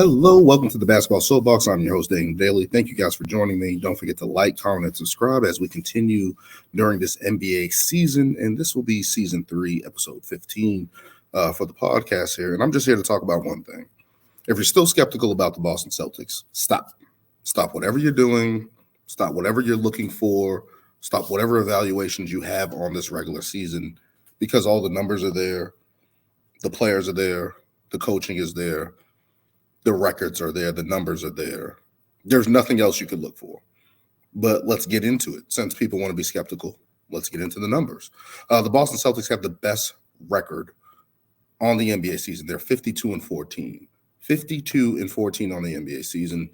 Hello, welcome to the Basketball Soapbox. I'm your host, Daniel Daly. Thank you guys for joining me. Don't forget to like, comment, and subscribe as we continue during this NBA season. And this will be season 3, episode 15 for the podcast here. And I'm just here to talk about one thing. If you're still skeptical about the Boston Celtics, stop. Stop whatever you're doing. Stop whatever you're looking for. Stop whatever evaluations you have on this regular season, because all the numbers are there. The players are there. The coaching is there. The records are there. The numbers are there. There's nothing else you could look for. But let's get into it. Since people want to be skeptical, let's get into the numbers. The Boston Celtics have the best record on the NBA season. They're 52-14. 52-14 on the NBA season.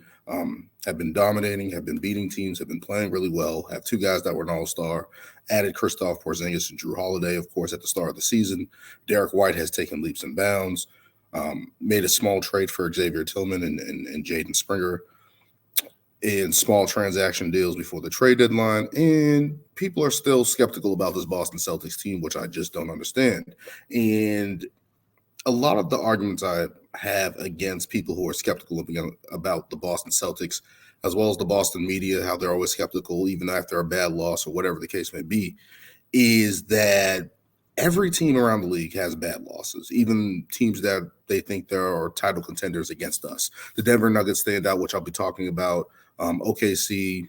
Have been dominating, have been beating teams, have been playing really well. Have two guys that were an all-star. Added Kristaps Porzingis and Jrue Holiday, of course, at the start of the season. Derek White has taken leaps and bounds. Made a small trade for Xavier Tillman and Jaden Springer in small transaction deals before the trade deadline. And people are still skeptical about this Boston Celtics team, which I just don't understand. And a lot of the arguments I have against people who are skeptical about the Boston Celtics, as well as the Boston media, how they're always skeptical, even after a bad loss or whatever the case may be, is that every team around the league has bad losses, even teams that they think there are title contenders against us. The Denver Nuggets stand out, which I'll be talking about. OKC,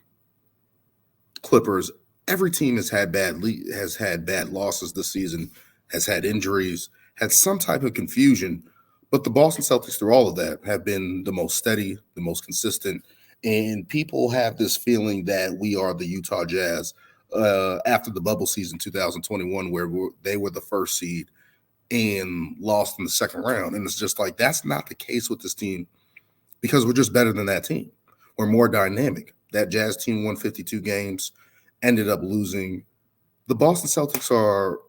Clippers. Every team has had bad losses this season, has had injuries, had some type of confusion. But the Boston Celtics, through all of that, have been the most steady, the most consistent. And people have this feeling that we are the Utah Jazz after the bubble season 2021, where they were the first seed and lost in the second round. And it's just like, that's not the case with this team, because we're just better than that team. We're more dynamic. That Jazz team won 52 games, ended up losing. The Boston Celtics are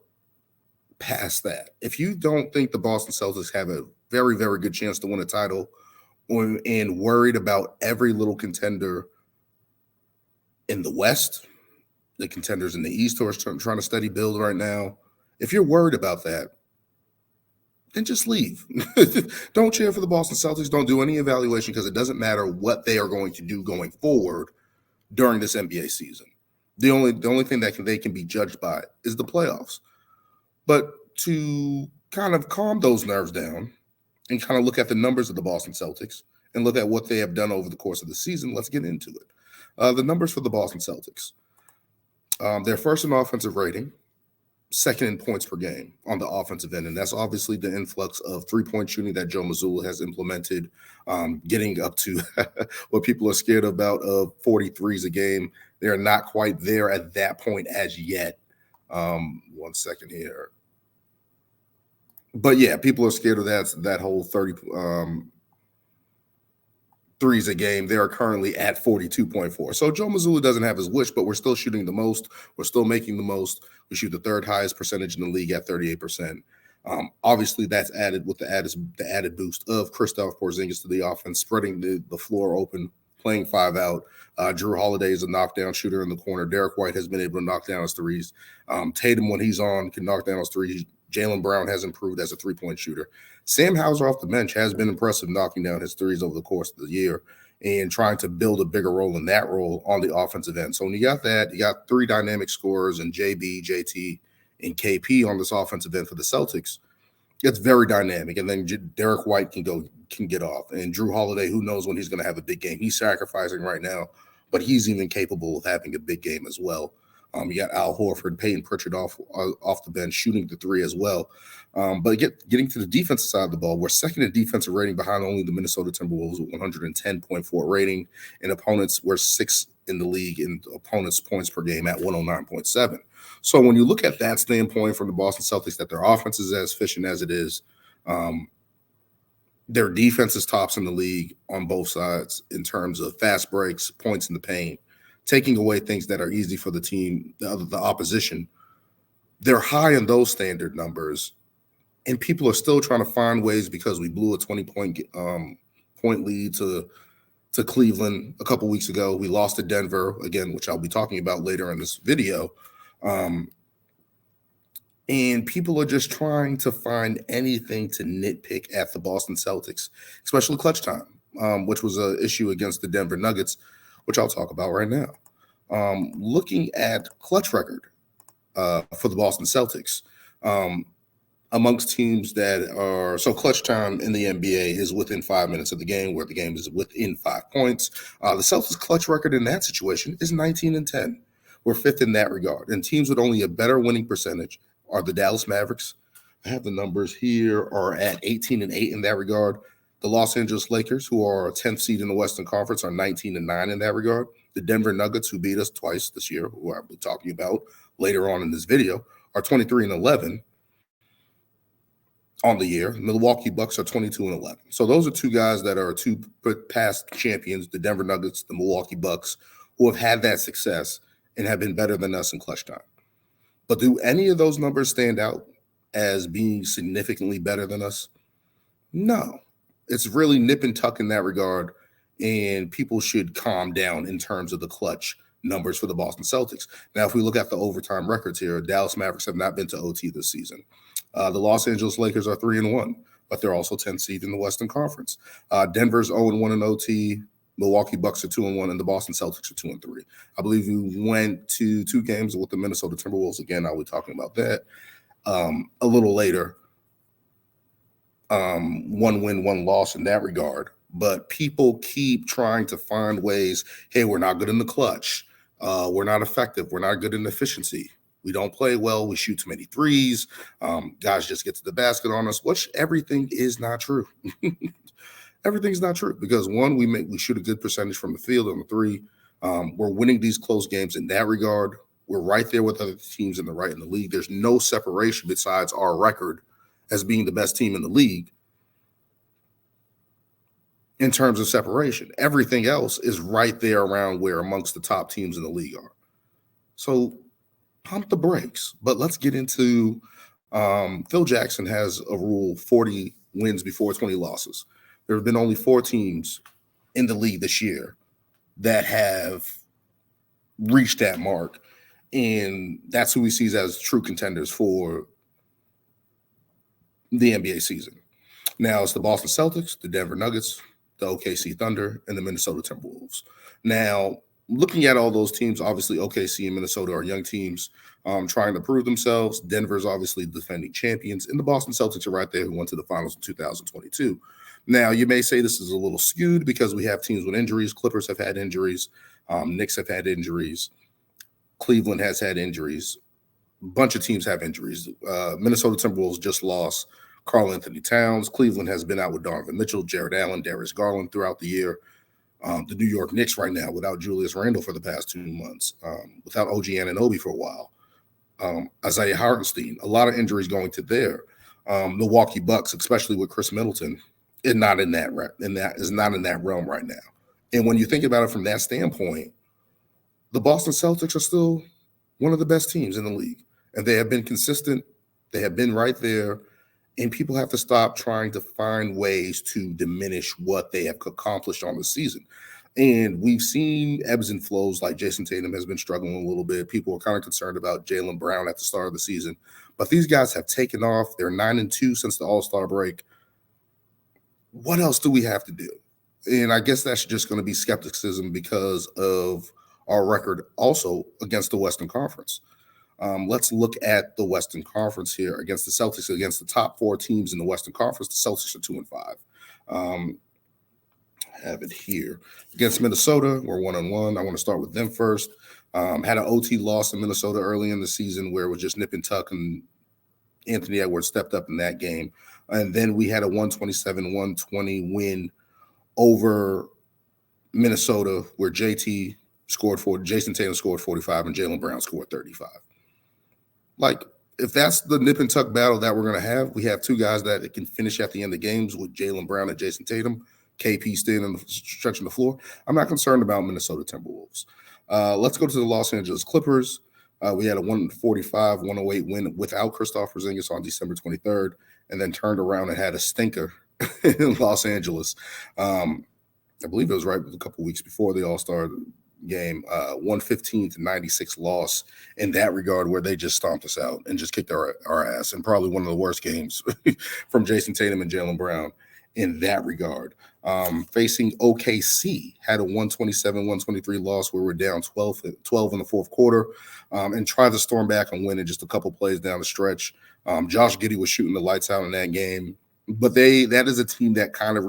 past that. If you don't think the Boston Celtics have a very, very good chance to win a title and worried about every little contender in the West, the contenders in the East who are trying to steady build right now, if you're worried about that, then just leave. Don't cheer for the Boston Celtics. Don't do any evaluation, because it doesn't matter what they are going to do going forward during this NBA season. The only thing that they can be judged by is the playoffs. But to kind of calm those nerves down and kind of look at the numbers of the Boston Celtics and look at what they have done over the course of the season, let's get into it. The numbers for the Boston Celtics. They're first in offensive rating, second in points per game on the offensive end. And that's obviously the influx of three-point shooting that Joe Mazzulla has implemented, getting up to what people are scared about of 43s a game. They're not quite there at that point as yet. 1 second here. But yeah, people are scared of that whole 30 threes a game. They are currently at 42.4. So Joe Mazzulla doesn't have his wish, but we're still shooting the most. We're still making the most. We shoot the third highest percentage in the league at 38%. Obviously, that's added with the added boost of Kristaps Porzingis to the offense, spreading the floor open, playing 5 out. Jrue Holiday is a knockdown shooter in the corner. Derek White has been able to knock down his threes. Tatum, when he's on, can knock down his threes. Jaylen Brown has improved as a three-point shooter. Sam Hauser off the bench has been impressive, knocking down his threes over the course of the year and trying to build a bigger role in that role on the offensive end. So when you got that, you got 3 dynamic scorers and JB, JT, and KP on this offensive end for the Celtics. It's very dynamic. And then Derek White can get off. And Jrue Holiday, who knows when he's going to have a big game. He's sacrificing right now, but he's even capable of having a big game as well. You got Al Horford, Peyton Pritchard off the bench, shooting the 3 as well. But getting to the defensive side of the ball, we're second in defensive rating behind only the Minnesota Timberwolves with 110.4 rating, and opponents were 6th in the league in opponents' points per game at 109.7. So when you look at that standpoint from the Boston Celtics, that their offense is as efficient as it is, their defense is tops in the league on both sides in terms of fast breaks, points in the paint, taking away things that are easy for the team, the opposition. They're high in those standard numbers, and people are still trying to find ways, because we blew a 20-point lead to Cleveland a couple weeks ago. We lost to Denver, again, which I'll be talking about later in this video. And people are just trying to find anything to nitpick at the Boston Celtics, especially clutch time. which was an issue against the Denver Nuggets, which I'll talk about right now. Looking at clutch record for the Boston Celtics, amongst teams that are so clutch time in the NBA is within 5 minutes of the game, where the game is within 5 points. The Celtics clutch record in that situation is 19-10. We're fifth in that regard. And teams with only a better winning percentage are the Dallas Mavericks. I have the numbers here, are at 18-8 in that regard. The Los Angeles Lakers, who are a 10th seed in the Western Conference, are 19-9 in that regard. The Denver Nuggets, who beat us twice this year, who I'll be talking about later on in this video, are 23-11 on the year. Milwaukee Bucks are 22-11. So those are two guys that are two past champions, the Denver Nuggets, the Milwaukee Bucks, who have had that success and have been better than us in clutch time. But do any of those numbers stand out as being significantly better than us? No. It's really nip and tuck in that regard, and people should calm down in terms of the clutch numbers for the Boston Celtics. Now, if we look at the overtime records here, Dallas Mavericks have not been to OT this season. The Los Angeles Lakers are 3-1, but they're also 10th seed in the Western Conference. Denver's 0-1 in OT. Milwaukee Bucks are 2-1, and the Boston Celtics are 2-3. I believe we went to 2 games with the Minnesota Timberwolves. Again, I'll be talking about that a little later. 1 win, 1 loss in that regard. But people keep trying to find ways, hey, we're not good in the clutch. We're not effective. We're not good in efficiency. We don't play well. We shoot too many threes. Guys just get to the basket on us, which everything is not true. Everything's not true because, one, we shoot a good percentage from the field on the three. We're winning these close games in that regard. We're right there with other teams in the league. There's no separation besides our record as being the best team in the league in terms of separation. Everything else is right there around where amongst the top teams in the league are. So pump the brakes. But let's get into Phil Jackson has a rule, 40 wins before 20 losses. There have been only 4 teams in the league this year that have reached that mark. And that's who he sees as true contenders for the NBA season. Now it's the Boston Celtics, the Denver Nuggets, the OKC Thunder, and the Minnesota Timberwolves. Now, looking at all those teams, obviously OKC and Minnesota are young teams trying to prove themselves. Denver's obviously defending champions, and the Boston Celtics are right there who went to the finals in 2022. Now, you may say this is a little skewed because we have teams with injuries. Clippers have had injuries. Knicks have had injuries. Cleveland has had injuries. A bunch of teams have injuries. Minnesota Timberwolves just lost Karl Anthony Towns. Cleveland has been out with Donovan Mitchell, Jared Allen, Darius Garland throughout the year. The New York Knicks right now without Julius Randle for the past 2 months, without OG Anunoby for a while. Isaiah Hartenstein, a lot of injuries going to there. Milwaukee Bucks, especially with Chris Middleton, is not in that realm right now. And when you think about it from that standpoint, the Boston Celtics are still one of the best teams in the league. And they have been consistent. They have been right there. And people have to stop trying to find ways to diminish what they have accomplished on the season. And we've seen ebbs and flows, like Jason Tatum has been struggling a little bit. People are kind of concerned about Jaylen Brown at the start of the season. But these guys have taken off. They're 9-2 since the All-Star break. What else do we have to do? And I guess that's just going to be skepticism because of our record also against the Western Conference. Let's look at the Western Conference here against the Celtics, against the top 4 teams in the Western Conference. The Celtics are 2-5. Have it here. Against Minnesota, we're 1-1. I want to start with them first. Had an OT loss in Minnesota early in the season where it was just nip and tuck, and Anthony Edwards stepped up in that game. And then we had a 127-120 win over Minnesota where Jason Tatum scored 45 and Jaylen Brown scored 35. Like, if that's the nip and tuck battle that we're going to have, we have 2 guys that can finish at the end of games with Jaylen Brown and Jason Tatum, KP staying stretching the floor. I'm not concerned about Minnesota Timberwolves. Let's go to the Los Angeles Clippers. We had a 145-108 win without Kristaps Porzingis on December 23rd, and then turned around and had a stinker in Los Angeles. I believe it was right a couple weeks before the All-Star game, 115-96 loss in that regard, where they just stomped us out and just kicked our ass, and probably one of the worst games from Jason Tatum and Jaylen Brown in that regard. Facing OKC, had a 123 loss where we're down 12 in the fourth quarter, and tried to storm back and win in just a couple plays down the stretch. Josh Giddey was shooting the lights out in that game, but that is a team that kind of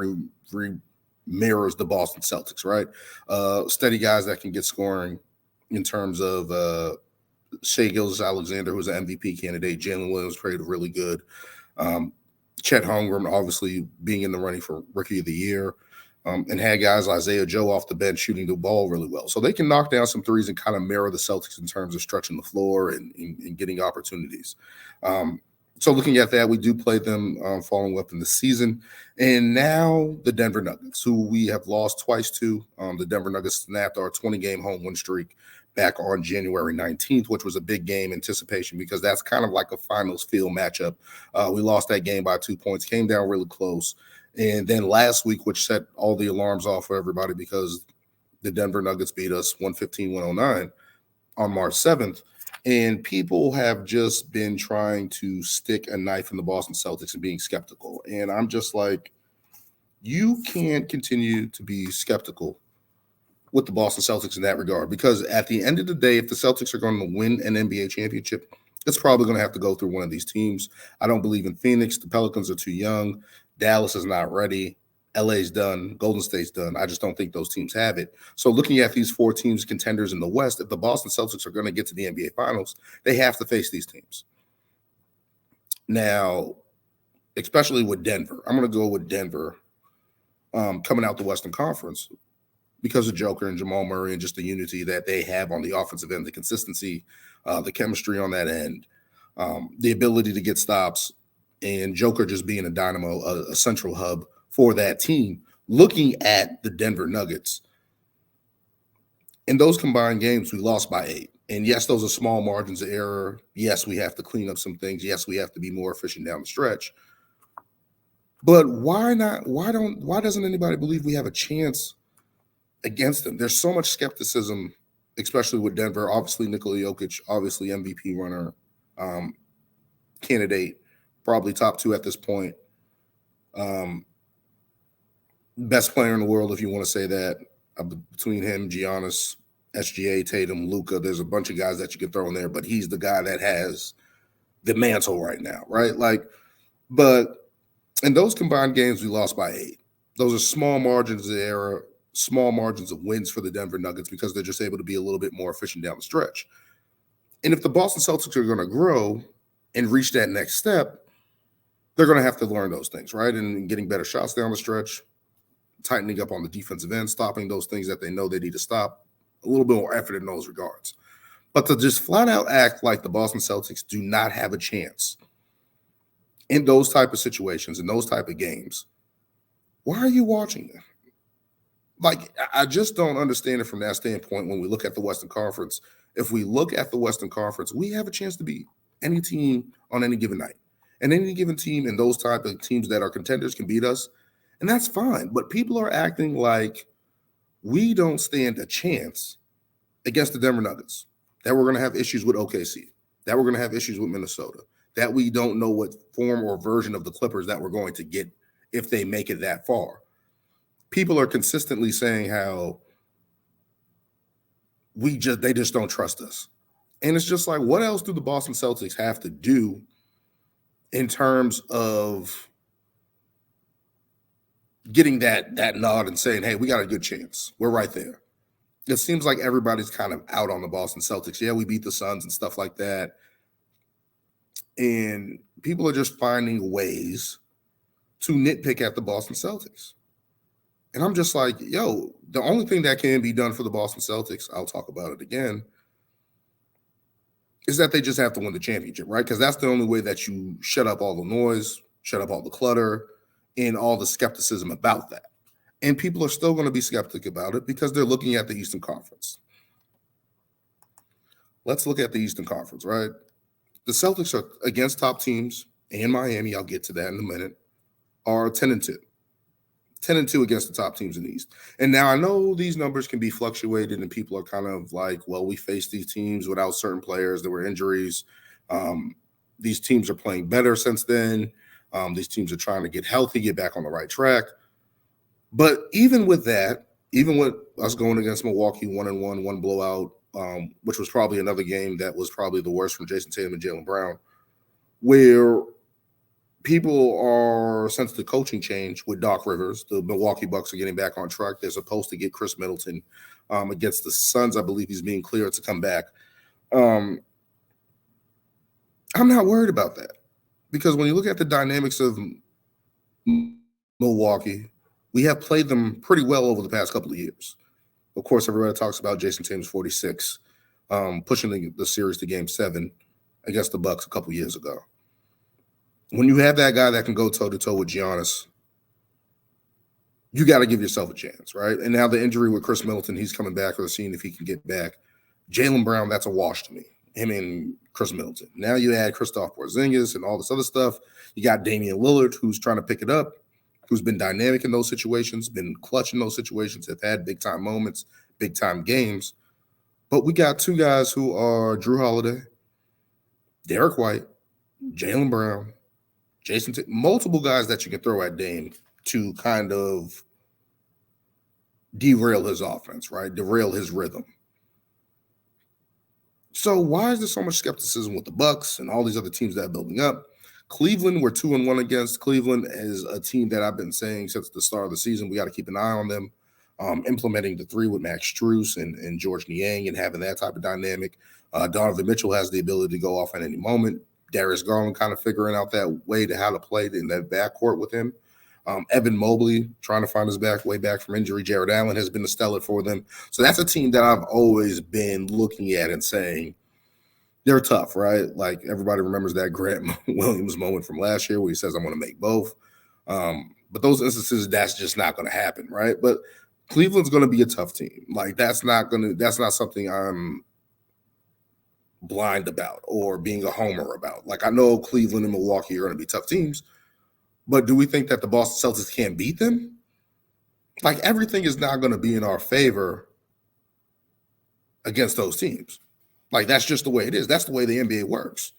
mirrors the Boston Celtics, right? Steady guys that can get scoring in terms of Shai Gilgeous-Alexander, who's an MVP candidate. Jalen Williams played really good. Chet Holmgren, obviously being in the running for Rookie of the Year, and had guys like Isaiah Joe off the bench shooting the ball really well. So they can knock down some threes and kind of mirror the Celtics in terms of stretching the floor and getting opportunities. So looking at that, we do play them following up in the season. And now the Denver Nuggets, who we have lost twice to. The Denver Nuggets snapped our 20-game home win streak back on January 19th, which was a big game anticipation because that's kind of like a finals field matchup. We lost that game by 2 points, came down really close. And then last week, which set all the alarms off for everybody because the Denver Nuggets beat us 115-109 on March 7th. And people have just been trying to stick a knife in the Boston Celtics and being skeptical. And I'm just like, you can't continue to be skeptical with the Boston Celtics in that regard, because at the end of the day, if the Celtics are going to win an NBA championship, it's probably going to have to go through one of these teams. I don't believe in Phoenix. The Pelicans are too young. Dallas is not ready. LA's done. Golden State's done. I just don't think those teams have it. So looking at these four teams contenders in the West, if the Boston Celtics are going to get to the NBA Finals, they have to face these teams. Now, especially with Denver, I'm going to go with Denver coming out the Western Conference because of Joker and Jamal Murray and just the unity that they have on the offensive end, the consistency, the chemistry on that end, the ability to get stops, and Joker just being a dynamo, a central hub for that team. Looking at the Denver Nuggets, in those combined games, we lost by 8. And yes, those are small margins of error. Yes, we have to clean up some things. Yes, we have to be more efficient down the stretch. But why not? Why doesn't anybody believe we have a chance against them? There's so much skepticism, especially with Denver. Obviously, Nikola Jokic, obviously MVP runner, candidate, probably top 2 at this point. Best player in the world, if you want to say that, between him, Giannis, SGA, Tatum, Luka. There's a bunch of guys that you could throw in there, but he's the guy that has the mantle right now, right? But in those combined games, we lost by 8. Those are small margins of error, small margins of wins for the Denver Nuggets because they're just able to be a little bit more efficient down the stretch. And if the Boston Celtics are going to grow and reach that next step, they're going to have to learn those things, right? And getting better shots down the stretch, tightening up on the defensive end, stopping those things that they know they need to stop, a little bit more effort in those regards. But to just flat out act like the Boston Celtics do not have a chance in those type of situations, in those type of games, why are you watching them? I just don't understand it from that standpoint when we look at the Western Conference. If we look at the Western Conference, we have a chance to beat any team on any given night. And any given team and those type of teams that are contenders can beat us. And that's fine. But people are acting like we don't stand a chance against the Denver Nuggets, that we're going to have issues with OKC, that we're going to have issues with Minnesota, that we don't know what form or version of the Clippers that we're going to get if they make it that far. People are consistently saying how they just don't trust us. And it's just like, what else do the Boston Celtics have to do in terms of getting that nod and saying, hey, we got a good chance. We're right there. It seems like everybody's kind of out on the Boston Celtics. Yeah, we beat the Suns and stuff like that. And people are just finding ways to nitpick at the Boston Celtics. And I'm just like, yo, the only thing that can be done for the Boston Celtics, I'll talk about it again, is that they just have to win the championship, right? Because that's the only way that you shut up all the noise, shut up all the clutter, and all the skepticism about that. And people are still going to be skeptic about it because they're looking at the Eastern Conference. Let's look at the Eastern Conference, right? The Celtics are against top teams, and Miami, I'll get to that in a minute, are 10-2. 10-2 against the top teams in the East. And now I know these numbers can be fluctuated and people are kind of like, well, we faced these teams without certain players. There were injuries. These teams are playing better since then. These teams are trying to get healthy, get back on the right track. But even with that, even with us going against Milwaukee 1-1, one blowout, which was probably another game that was probably the worst from Jason Tatum and Jaylen Brown, where people are, since the coaching change with Doc Rivers, the Milwaukee Bucks are getting back on track. They're supposed to get Chris Middleton against the Suns. I believe he's being cleared to come back. I'm not worried about that, because when you look at the dynamics of Milwaukee, we have played them pretty well over the past couple of years. Of course, everybody talks about Jason Tatum's 46, pushing the series to Game 7 against the Bucks a couple years ago. When you have that guy that can go toe-to-toe with Giannis, you got to give yourself a chance, right? And now the injury with Chris Middleton, he's coming back for the scene if he can get back. Jaylen Brown, that's a wash to me, him and Chris Middleton. Now you add Kristaps Porzingis and all this other stuff. You got Damian Lillard, who's trying to pick it up, who's been dynamic in those situations, been clutch in those situations, have had big-time moments, big-time games. But we got two guys who are Drew Holiday, Derek White, Jaylen Brown, Jason Tatum, multiple guys that you can throw at Dame to kind of derail his offense, right? Derail his rhythm. So why is there so much skepticism with the Bucks and all these other teams that are building up? Cleveland, we're 2-1 against. Cleveland is a team that I've been saying since the start of the season, we got to keep an eye on them. Implementing the three with Max Strus and George Niang and having that type of dynamic. Donovan Mitchell has the ability to go off at any moment. Darius Garland kind of figuring out that way to how to play in that backcourt with him. Evan Mobley trying to find his way back from injury. Jared Allen has been a stellar for them. So that's a team that I've always been looking at and saying they're tough, right? Like everybody remembers that Grant Williams moment from last year where he says, I'm going to make both. But those instances, that's just not going to happen, right? But Cleveland's going to be a tough team. Like that's not something I'm blind about or being a homer about. Like I know Cleveland and Milwaukee are going to be tough teams, but do we think that the Boston Celtics can't beat them? Like everything is not going to be in our favor against those teams. Like that's just the way it is. That's the way the NBA works.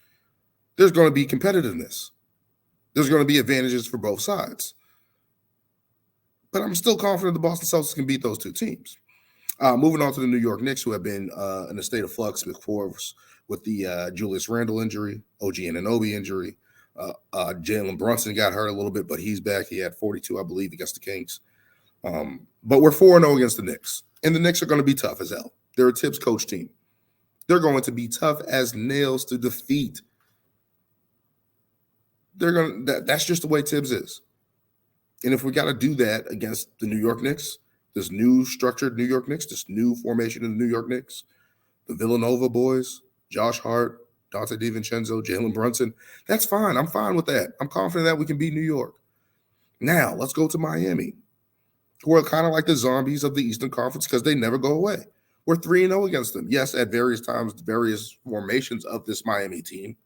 There's going to be competitiveness. There's going to be advantages for both sides. But I'm still confident the Boston Celtics can beat those two teams. Moving on to the New York Knicks, who have been in a state of flux before with the Julius Randle injury, OG Anunoby injury. Jalen Brunson got hurt a little bit, but he's back. He had 42, I believe, against the Kings. But we're 4-0 against the Knicks. And the Knicks are going to be tough as hell. They're a Tibbs coach team. They're going to be tough as nails to defeat. That's just the way Tibbs is. And if we got to do that against the New York Knicks, this new structured New York Knicks, this new formation of the New York Knicks, the Villanova boys, Josh Hart, Dante DiVincenzo, Jalen Brunson, that's fine. I'm fine with that. I'm confident that we can beat New York. Now, let's go to Miami, who are kind of like the zombies of the Eastern Conference because they never go away. We're 3-0 against them. Yes, at various times, various formations of this Miami team.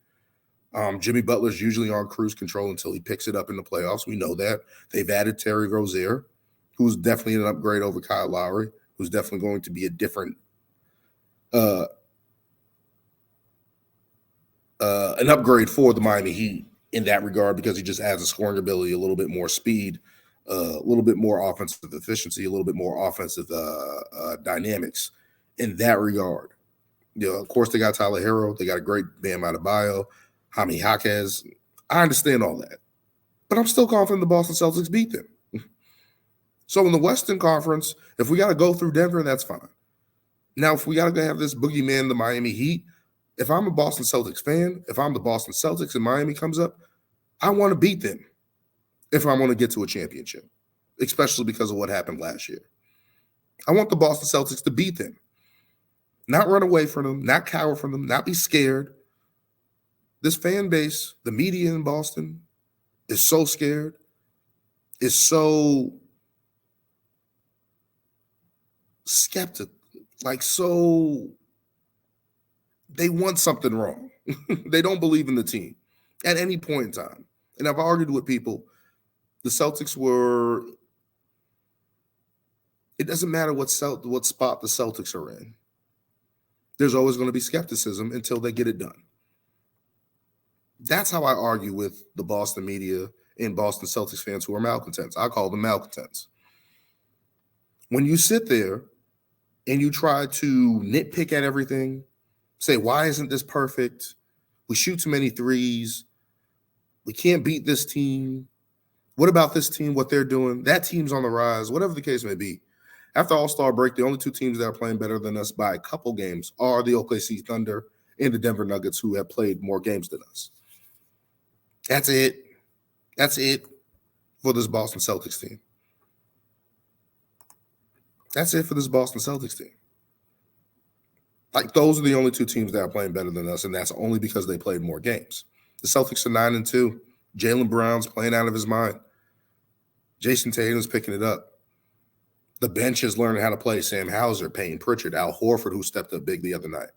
Jimmy Butler's usually on cruise control until he picks it up in the playoffs. We know that. They've added Terry Rozier, who's definitely an upgrade over Kyle Lowry, who's definitely going to be a different an upgrade for the Miami Heat in that regard because he just adds a scoring ability, a little bit more speed, a little bit more offensive efficiency, a little bit more offensive dynamics in that regard. You know, of course, they got Tyler Hero. They got a great Bam Adebayo, Jaime Jaquez. I understand all that. But I'm still confident the Boston Celtics beat them. So in the Western Conference, if we got to go through Denver, that's fine. Now, if we got to have this boogeyman, the Miami Heat, if I'm a Boston Celtics fan, if I'm the Boston Celtics and Miami comes up, I want to beat them if I want to get to a championship, especially because of what happened last year. I want the Boston Celtics to beat them, not run away from them, not cower from them, not be scared. This fan base, the media in Boston, is so scared, is so skeptical, so they want something wrong. They don't believe in the team at any point in time. And I've argued with people, the Celtics were, it doesn't matter what spot the Celtics are in. There's always going to be skepticism until they get it done. That's how I argue with the Boston media and Boston Celtics fans who are malcontents. I call them malcontents. When you sit there and you try to nitpick at everything, say, why isn't this perfect? We shoot too many threes. We can't beat this team. What about this team, what they're doing? That team's on the rise, whatever the case may be. After All-Star break, the only two teams that are playing better than us by a couple games are the OKC Thunder and the Denver Nuggets, who have played more games than us. That's it. That's it for this Boston Celtics team. That's it for this Boston Celtics team. Like, those are the only two teams that are playing better than us, and that's only because they played more games. The Celtics are 9-2. Jaylen Brown's playing out of his mind. Jason Tatum's picking it up. The bench is learning how to play. Sam Hauser, Payne Pritchard, Al Horford, who stepped up big the other night.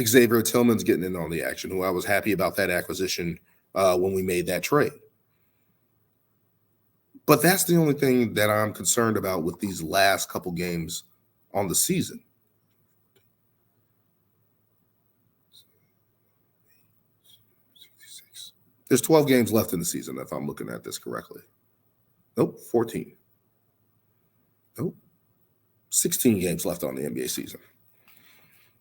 Xavier Tillman's getting in on the action, who I was happy about that acquisition when we made that trade. But that's the only thing that I'm concerned about with these last couple games on the season. There's 12 games left in the season, if I'm looking at this correctly. Nope, 14. Nope, 16 games left on the NBA season.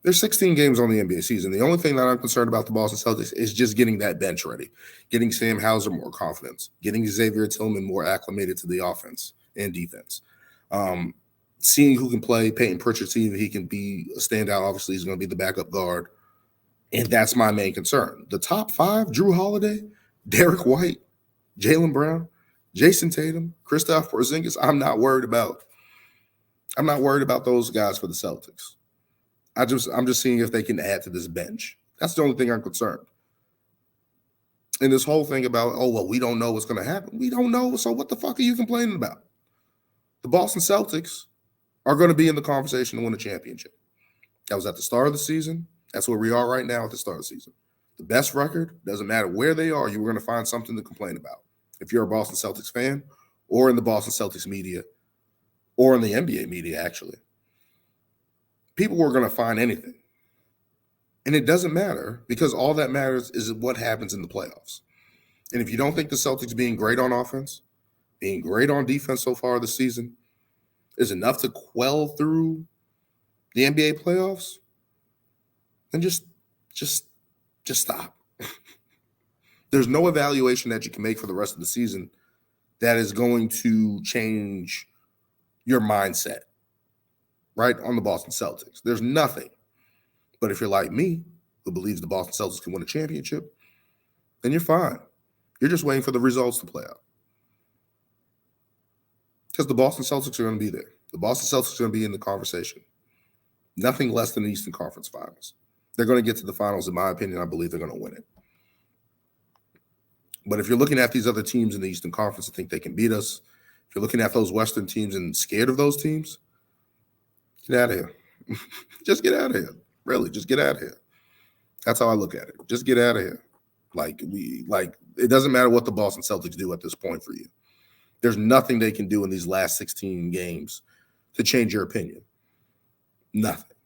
There's 16 games on the NBA season. The only thing that I'm concerned about the Boston Celtics is just getting that bench ready, getting Sam Hauser more confidence, getting Xavier Tillman more acclimated to the offense and defense. Seeing who can play, Peyton Pritchard, seeing if he can be a standout. Obviously, he's going to be the backup guard. And that's my main concern. The top five, Drew Holiday, Derek White, Jaylen Brown, Jason Tatum, Kristaps Porzingis, I'm not worried about. I'm not worried about those guys for the Celtics. I'm just seeing if they can add to this bench. That's the only thing I'm concerned. And this whole thing about, oh, well, we don't know what's going to happen. We don't know, so what the fuck are you complaining about? The Boston Celtics are going to be in the conversation to win a championship. That was at the start of the season. That's where we are right now at the start of the season. The best record, doesn't matter where they are, you were going to find something to complain about. If you're a Boston Celtics fan, or in the Boston Celtics media, or in the NBA media, actually. People were going to find anything. And it doesn't matter, because all that matters is what happens in the playoffs. And if you don't think the Celtics being great on offense, being great on defense so far this season is enough to quell through the NBA playoffs, then just stop. There's no evaluation that you can make for the rest of the season that is going to change your mindset, right, on the Boston Celtics. There's nothing. But if you're like me, who believes the Boston Celtics can win a championship, then you're fine. You're just waiting for the results to play out. Because the Boston Celtics are going to be there. The Boston Celtics are going to be in the conversation. Nothing less than the Eastern Conference Finals. They're going to get to the finals, in my opinion. I believe they're going to win it. But if you're looking at these other teams in the Eastern Conference and think they can beat us, if you're looking at those Western teams and scared of those teams, get out of here. Just get out of here. Really, just get out of here. That's how I look at it. Just get out of here. It doesn't matter what the Boston Celtics do at this point for you. There's nothing they can do in these last 16 games to change your opinion. Nothing.